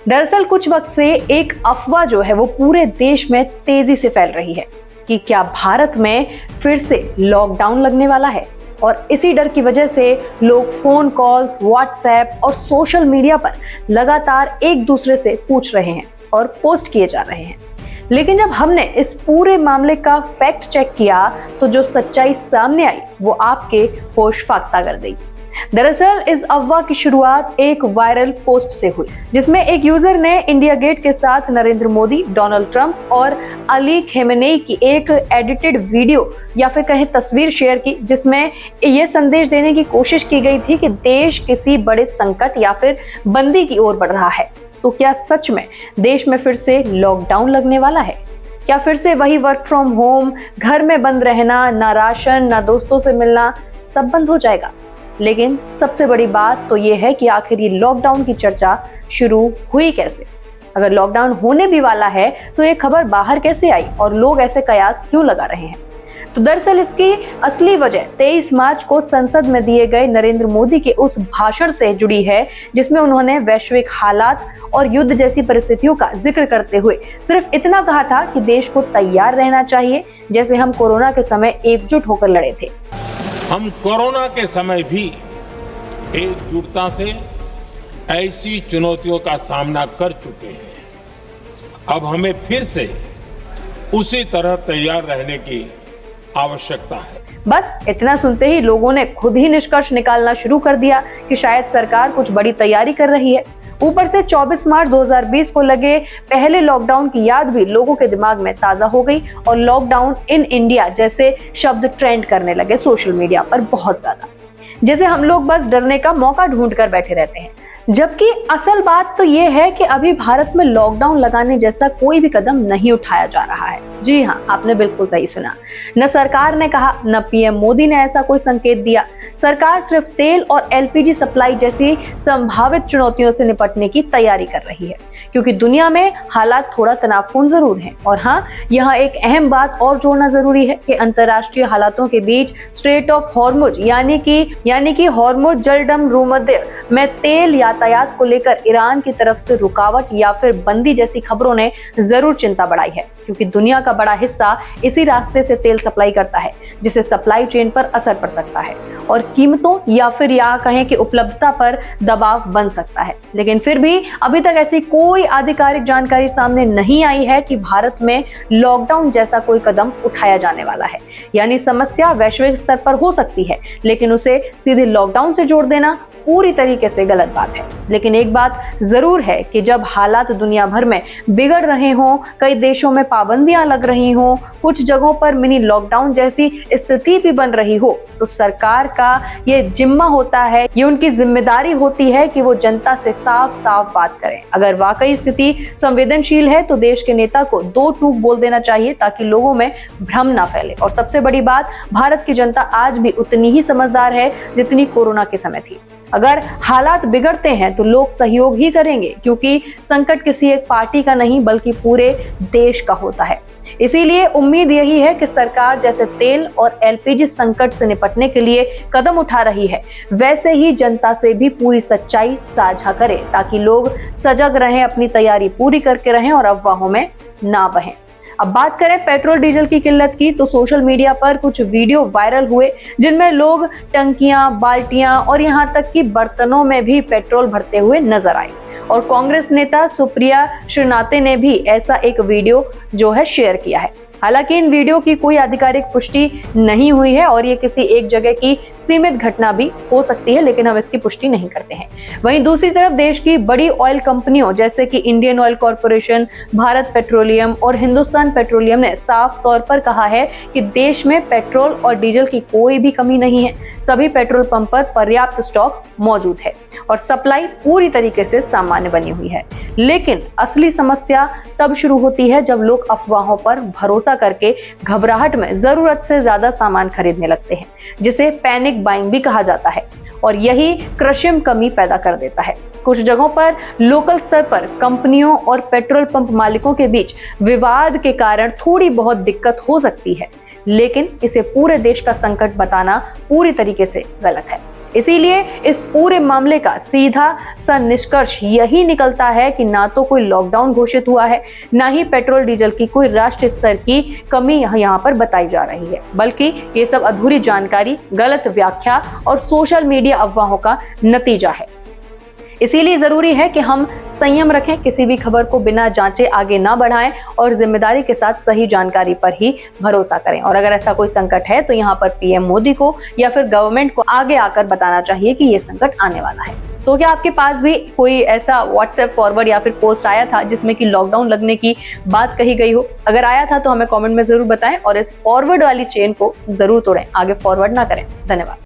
दरअसल कुछ वक्त से एक अफवाह जो है वो पूरे देश में तेजी से फैल रही है कि क्या भारत में फिर से लॉकडाउन लगने वाला है। और इसी डर की वजह से लोग फोन कॉल्स, व्हाट्सएप और सोशल मीडिया पर लगातार एक दूसरे से पूछ रहे हैं और पोस्ट किए जा रहे हैं। लेकिन जब हमने इस पूरे मामले का फैक्ट चेक किया तो जो सच्चाई सामने आई वो आपके होश फाख्ता कर देगी। दरअसल इस अफवाह की शुरुआत एक वायरल पोस्ट से हुई, जिसमें एक यूजर ने इंडिया गेट के साथ नरेंद्र मोदी, डोनाल्ड ट्रंप और अली खेमेनेई की एक एडिटेड वीडियो या फिर कहें तस्वीर शेयर की, जिसमें यह संदेश देने की कोशिश की गई थी कि देश किसी बड़े संकट या फिर बंदी की ओर बढ़ रहा है। तो क्या सच में देश में फिर से लॉकडाउन लगने वाला है? क्या फिर से वही वर्क फ्रॉम होम, घर में बंद रहना, ना राशन, ना दोस्तों से मिलना, सब बंद हो जाएगा? लेकिन सबसे बड़ी बात तो ये है कि आखिर ये लॉकडाउन की चर्चा शुरू हुई कैसे? अगर लॉकडाउन होने भी वाला है तो ये खबर बाहर कैसे आई और लोग ऐसे कयास क्यों लगा रहे हैं? तो दरअसल इसकी असली वजह 23 मार्च को संसद में दिए गए नरेंद्र मोदी के उस भाषण से जुड़ी है, जिसमें उन्होंने वैश्विक हालात और युद्ध जैसी परिस्थितियों का जिक्र करते हुए सिर्फ इतना कहा था कि देश को तैयार रहना चाहिए, जैसे हम कोरोना के समय एकजुट होकर लड़े थे। हम कोरोना के समय भी एकजुटता से ऐसी चुनौतियों का सामना कर चुके हैं। अब हमें फिर से उसी तरह तैयार रहने की आवश्यकता है। बस इतना सुनते ही लोगों ने खुद ही निष्कर्ष निकालना शुरू कर दिया कि शायद सरकार कुछ बड़ी तैयारी कर रही है। ऊपर से 24 मार्च 2020 को लगे पहले लॉकडाउन की याद भी लोगों के दिमाग में ताजा हो गई और लॉकडाउन इन इंडिया जैसे शब्द ट्रेंड करने लगे सोशल मीडिया पर बहुत ज्यादा, जैसे हम लोग बस डरने का मौका ढूंढ कर बैठे रहते हैं। जबकि असल बात तो ये है कि अभी भारत में लॉकडाउन लगाने जैसा कोई भी कदम नहीं उठाया जा रहा है। जी हाँ, आपने बिल्कुल सही सुना। न सरकार ने कहा, न पीएम मोदी ने ऐसा कोई संकेत दिया। सरकार सिर्फ तेल और एलपीजी सप्लाई जैसी संभावित चुनौतियों से निपटने की तैयारी कर रही है, क्योंकि दुनिया में हालात थोड़ा तनावपूर्ण जरूर हैं। और हाँ, यहाँ एक अहम बात और जोड़ना जरूरी है कि अंतर्राष्ट्रीय हालातों के बीच स्ट्रेट ऑफ हॉर्मुज यानी कि हॉर्मुज जलडम भूमध्य में तेल यातायात को लेकर ईरान की तरफ से रुकावट या फिर बंदी जैसी खबरों ने जरूर चिंता बढ़ाई है, क्योंकि दुनिया का बड़ा हिस्सा इसी रास्ते से तेल सप्लाई करता है, जिससे सप्लाई चेन पर असर पड़ सकता है और कीमतों या फिर या कहें कि उपलब्धता पर दबाव बन सकता है। लेकिन फिर भी अभी तक ऐसी कोई आधिकारिक जानकारी सामने नहीं आई है कि भारत में लॉकडाउन जैसा कोई कदम उठाया जाने वाला है। यानी समस्या वैश्विक स्तर पर हो सकती है, लेकिन उसे सीधे लॉकडाउन से जोड़ देना पूरी तरीके से गलत बात है। लेकिन एक बात जरूर है कि जब हालात दुनिया भर में बिगड़ रहे हों, कई देशों में पाबंदियां लग रही हों, कुछ जगहों पर मिनी लॉकडाउन जैसी स्थिति भी बन रही हो, तो सरकार का ये जिम्मा होता है, ये उनकी जिम्मेदारी होती है कि वो जनता से साफ साफ बात करें। अगर वाकई स्थिति संवेदनशील है तो देश के नेता को दो टूक बोल देना चाहिए, ताकि लोगों में भ्रम ना फैले। और सबसे बड़ी बात, भारत की जनता आज भी उतनी ही समझदार है जितनी कोरोना के समय थी। अगर हालात बिगड़ते हैं तो लोग सहयोग ही करेंगे, क्योंकि संकट किसी एक पार्टी का नहीं बल्कि पूरे देश का होता है। इसीलिए उम्मीद यही है कि सरकार जैसे तेल और एलपीजी संकट से निपटने के लिए कदम उठा रही है, वैसे ही जनता से भी पूरी सच्चाई साझा करे, ताकि लोग सजग रहें, अपनी तैयारी पूरी करके रहें और अफवाहों में ना बहें। अब बात करें पेट्रोल डीजल की किल्लत की, तो सोशल मीडिया पर कुछ वीडियो वायरल हुए जिनमें लोग टंकियां, बाल्टियां और यहां तक कि बर्तनों में भी पेट्रोल भरते हुए नजर आए। और कांग्रेस नेता सुप्रिया श्रीनाथे ने भी ऐसा एक वीडियो जो है शेयर किया है। हालांकि इन वीडियो की कोई आधिकारिक पुष्टि नहीं हुई है और ये किसी एक जगह की सीमित घटना भी हो सकती है, लेकिन हम इसकी पुष्टि नहीं करते हैं। वहीं दूसरी तरफ देश की बड़ी ऑयल कंपनियों जैसे कि Indian oil corporation, Bharat petroleum और हिंदुस्तान पेट्रोलियम ने साफ तौर पर कहा है कि देश में पेट्रोल और डीजल की कोई भी कमी नहीं है। सभी पेट्रोल पंप पर पर्याप्त स्टॉक मौजूद है और सप्लाई पूरी तरीके से सामान्य बनी हुई है। लेकिन असली समस्या तब शुरू होती है जब लोग अफवाहों पर भरोसा करके घबराहट में जरूरत से ज्यादा सामान खरीदने लगते हैं, जिसे पैनिक बाइंग भी कहा जाता है। और यही कृत्रिम कमी पैदा कर देता है। कुछ जगहों पर लोकल स्तर पर कंपनियों और पेट्रोल पंप मालिकों के बीच विवाद के कारण थोड़ी बहुत दिक्कत हो सकती है, लेकिन इसे पूरे देश का संकट बताना पूरी तरीके से गलत है। इसीलिए इस पूरे मामले का सीधा सा निष्कर्ष यही निकलता है कि ना तो कोई लॉकडाउन घोषित हुआ है, ना ही पेट्रोल डीजल की कोई राष्ट्रीय स्तर की कमी यहाँ पर बताई जा रही है, बल्कि ये सब अधूरी जानकारी, गलत व्याख्या और सोशल मीडिया अफवाहों का नतीजा है। इसीलिए जरूरी है कि हम संयम रखें, किसी भी खबर को बिना जांचे आगे ना बढ़ाएं और जिम्मेदारी के साथ सही जानकारी पर ही भरोसा करें। और अगर ऐसा कोई संकट है तो यहाँ पर पीएम मोदी को या फिर गवर्नमेंट को आगे आकर बताना चाहिए कि ये संकट आने वाला है। तो क्या आपके पास भी कोई ऐसा व्हाट्सएप फॉरवर्ड या फिर पोस्ट आया था जिसमें कि लॉकडाउन लगने की बात कही गई हो? अगर आया था तो हमें कमेंट में जरूर बताएं और इस फॉरवर्ड वाली चेन को जरूर तोड़ें, आगे फॉरवर्ड ना करें। धन्यवाद।